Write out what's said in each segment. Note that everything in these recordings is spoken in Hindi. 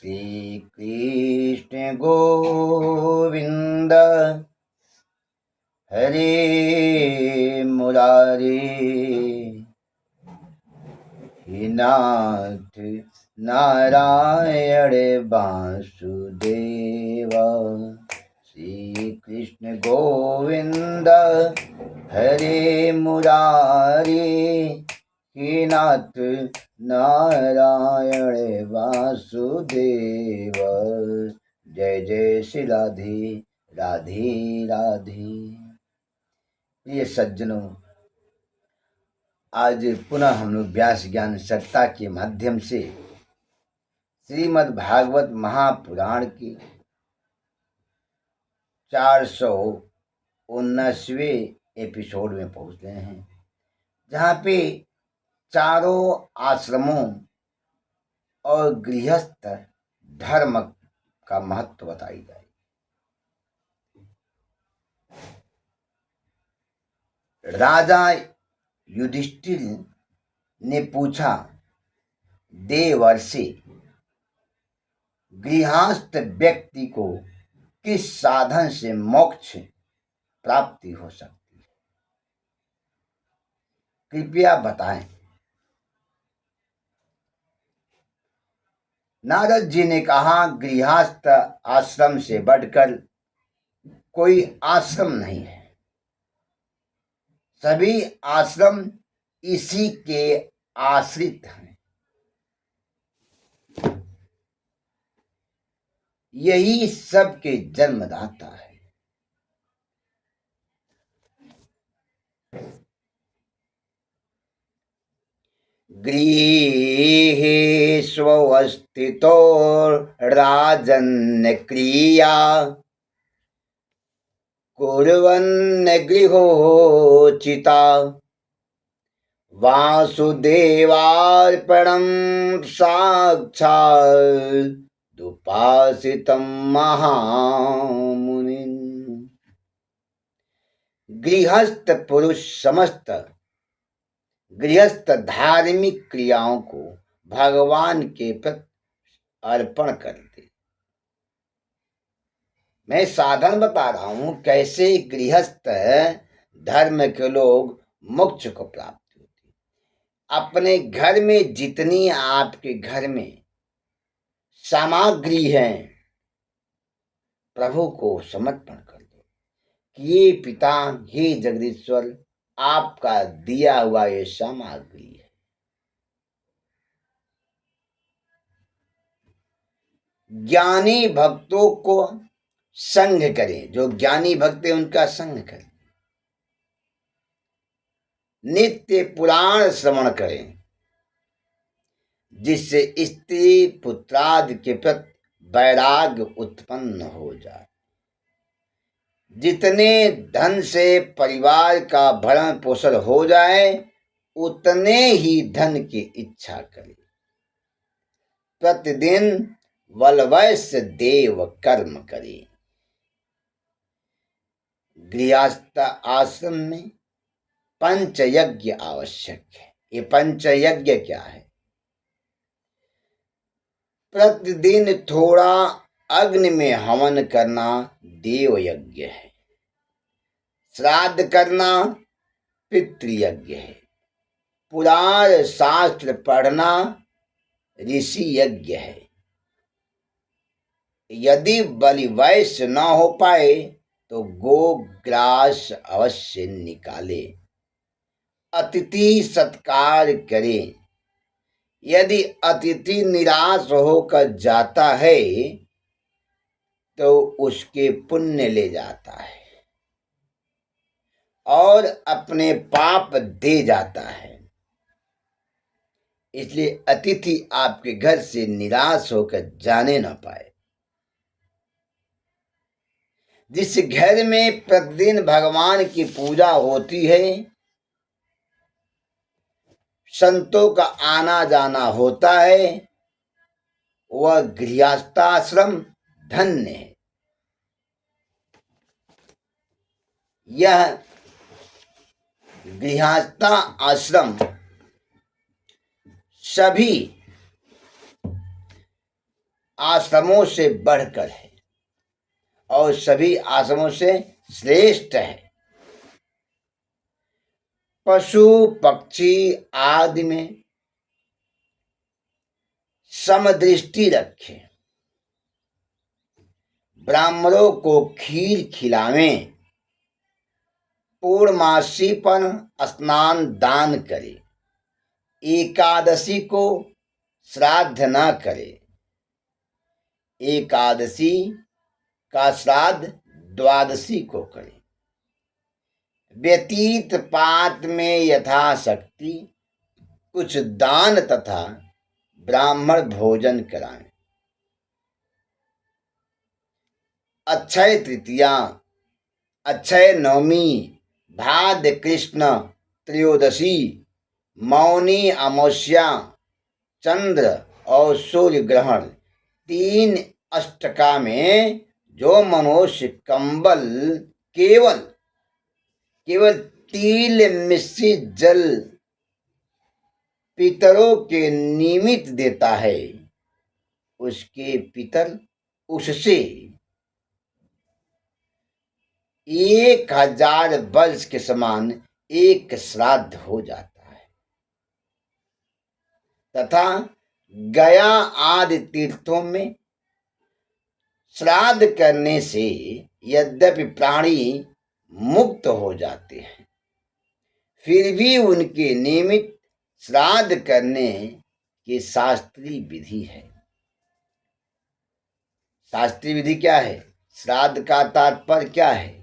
श्री कृष्ण गोविंद हरे मुरारी हे नाथ नारायण वासुदेव। श्री कृष्ण गोविंद हरे मुरारी हे नाथ नारायण वासुदेव। जय जय श्री राधे राधे राधे। ये सज्जनों, आज पुनः हम लोग व्यास ज्ञान सत्ता के माध्यम से श्रीमद् भागवत महापुराण के 419वें एपिसोड में पहुंच गए हैं, जहाँ पे चारों आश्रमों और गृहस्थ धर्म का महत्व बताई जाए। राजा युधिष्ठिर ने पूछा, देवर्षि, गृहस्थ व्यक्ति को किस साधन से मोक्ष प्राप्ति हो सकती है, कृपया बताएं। नारद जी ने कहा, गृहस्थ आश्रम से बढ़कर कोई आश्रम नहीं है। सभी आश्रम इसी के आश्रित हैं। यही सबके जन्मदाता है। गृहेष्वस्थितो राजन् क्रिया कुर्वन् गृहोचिता वासुदेवार्पणं साक्षादुपासितं महामुनिन्। गृहस्थ पुरुष समस्त गृहस्थ धार्मिक क्रियाओं को भगवान के प्रति अर्पण करते। मैं साधन बता रहा हूं कैसे गृहस्थ धर्म के लोग मोक्ष को प्राप्त होती। अपने घर में जितनी आपके घर में सामग्री है, प्रभु को समर्पण कर दो कि ये पिता, हे जगदीश्वर, आपका दिया हुआ ये सामग्री है। ज्ञानी भक्तों को संग करें, जो ज्ञानी भक्त है उनका संग करें। नित्य पुराण श्रवण करें, जिससे स्त्री पुत्रादि के प्रति वैराग्य उत्पन्न हो जाए। जितने धन से परिवार का भरण पोषण हो जाए, उतने ही धन की इच्छा करें। प्रतिदिन वलवैश्य देव कर्म करें। गृहस्थ आश्रम में पंचयज्ञ आवश्यक है। ये पंचयज्ञ क्या है? प्रतिदिन थोड़ा अग्नि में हवन करना देव यज्ञ है। श्राद्ध करना पितृयज्ञ है। पुराण शास्त्र पढ़ना ऋषि यज्ञ है। यदि बलिवैश्य न हो पाए तो गोग्रास अवश्य निकाले। अतिथि सत्कार करें। यदि अतिथि निराश होकर जाता है तो उसके पुण्य ले जाता है और अपने पाप दे जाता है। इसलिए अतिथि आपके घर से निराश होकर जाने न पाए। जिस घर में प्रतिदिन भगवान की पूजा होती है, संतों का आना जाना होता है, वह गृहस्थाश्रम धन्य है। यह गृहस्थ आश्रम सभी आश्रमों से बढ़कर है और सभी आश्रमों से श्रेष्ठ है। पशु पक्षी आदि में समदृष्टि रखें, ब्राह्मणों को खीर खिलावें, पूर्णमासी पर स्नान दान करे, एकादशी को श्राद्ध न करे। एकादशी का श्राद्ध द्वादशी को करे। व्यतीत पात में यथाशक्ति कुछ दान तथा ब्राह्मण भोजन कराएं। अक्षय तृतीया, अक्षय नवमी, भाद्र कृष्ण त्रयोदशी, मौनी अमावस्या, चंद्र और सूर्य ग्रहण, 3 अष्टका में जो मनुष्य कंबल केवल तिल मिश्रित जल पितरों के निमित्त देता है, उसके पितर उससे 1000 वर्ष के समान एक श्राद्ध हो जाता है। तथा गया आदि तीर्थों में श्राद्ध करने से यद्यपि प्राणी मुक्त हो जाते हैं, फिर भी उनके निमित्त श्राद्ध करने की शास्त्रीय विधि है। शास्त्रीय विधि क्या है? श्राद्ध का तात्पर्य क्या है?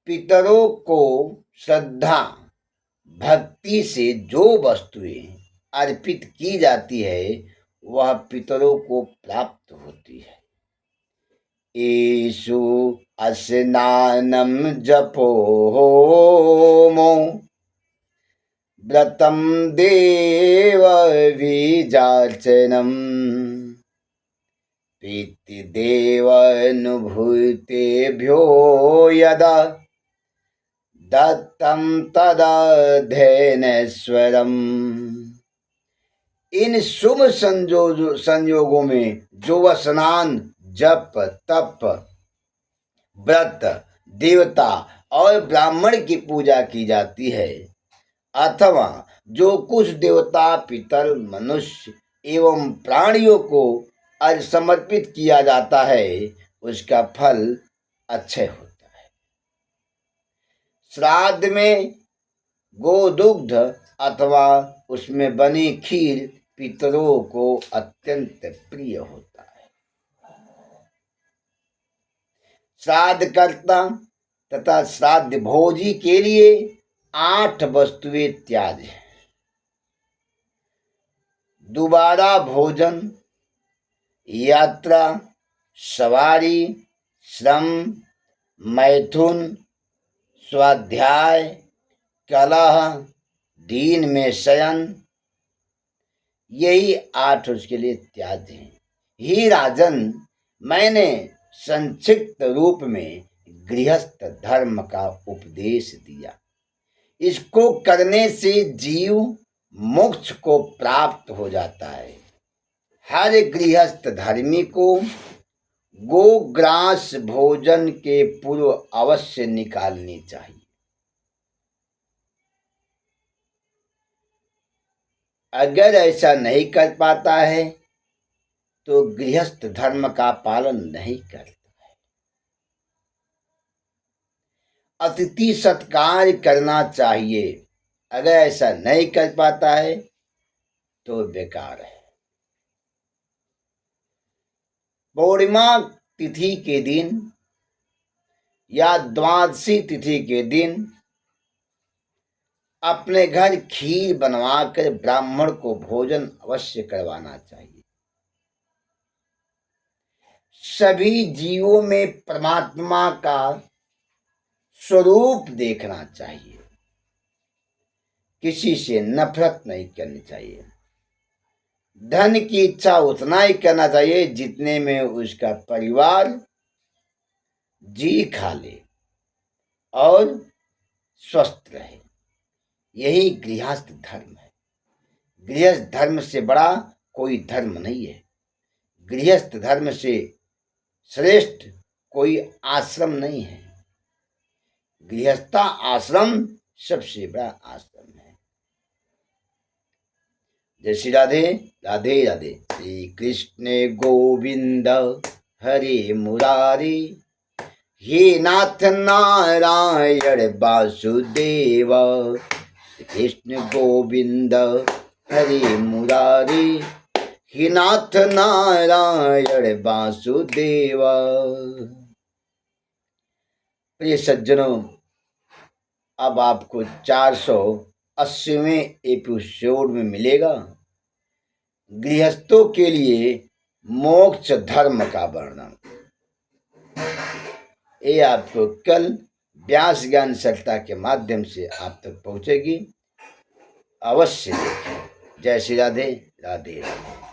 पितरों को श्रद्धा भक्ति से जो वस्तुएं अर्पित की जाती है वह पितरों को प्राप्त होती है। एषु स्नानं जपो होमो व्रतं देव बीजार्चनम् प्रीतिदेवानुभूतेभ्यो यदा दत्तं तदध्ययनेश्वरम्। इन शुभ संयोगों में जो स्नान, जप, तप, व्रत, देवता और ब्राह्मण की पूजा की जाती है, अथवा जो कुछ देवता, पितर, मनुष्य एवं प्राणियों को समर्पित किया जाता है, उसका फल अक्षय होता है। श्राद्ध में गोदुग्ध अथवा उसमें बनी खीर पितरों को अत्यंत प्रिय होता है। श्राद्ध कर्ता तथा श्राद्ध भोजी के लिए 8 वस्तुएं त्याज्य हैं। दोबारा भोजन, यात्रा, सवारी, श्रम, मैथुन, स्वाध्याय, कलह, दिन में शयन, यही 8 उसके लिए त्याज्य हैं। ही राजन, मैंने संक्षिप्त रूप में गृहस्थ धर्म का उपदेश दिया। इसको करने से जीव मोक्ष को प्राप्त हो जाता है। हर गृहस्थ धर्मी को गोग्रास भोजन के पूर्व अवश्य निकालनी चाहिए। अगर ऐसा नहीं कर पाता है तो गृहस्थ धर्म का पालन नहीं करता है। अतिथि सत्कार करना चाहिए। अगर ऐसा नहीं कर पाता है तो बेकार है। पूर्णिमा तिथि के दिन या द्वादशी तिथि के दिन अपने घर खीर बनवाकर ब्राह्मण को भोजन अवश्य करवाना चाहिए। सभी जीवों में परमात्मा का स्वरूप देखना चाहिए। किसी से नफरत नहीं करनी चाहिए। धन की इच्छा उतना ही करना चाहिए जितने में उसका परिवार जी खा ले और स्वस्थ रहे। यही गृहस्थ धर्म है। गृहस्थ धर्म से बड़ा कोई धर्म नहीं है। गृहस्थ धर्म से श्रेष्ठ कोई आश्रम नहीं है। गृहस्था आश्रम सबसे बड़ा आश्रम है। जय श्री राधे राधे राधे। श्री कृष्ण गोविंद हरे मुरारी, हे नाथ नारायण वासुदेव। कृष्ण गोविंद हरे मुरारी, हे नाथ नारायण वासुदेव। प्रिय सज्जनों, अब आपको 480वें एपिसोड में मिलेगा गृहस्थों के लिए मोक्ष धर्म का वर्णन। ये आपको कल व्यास ज्ञान सरिता के माध्यम से आप तक पहुंचेगी। अवश्य देखें। जय श्री राधे राधे राधे।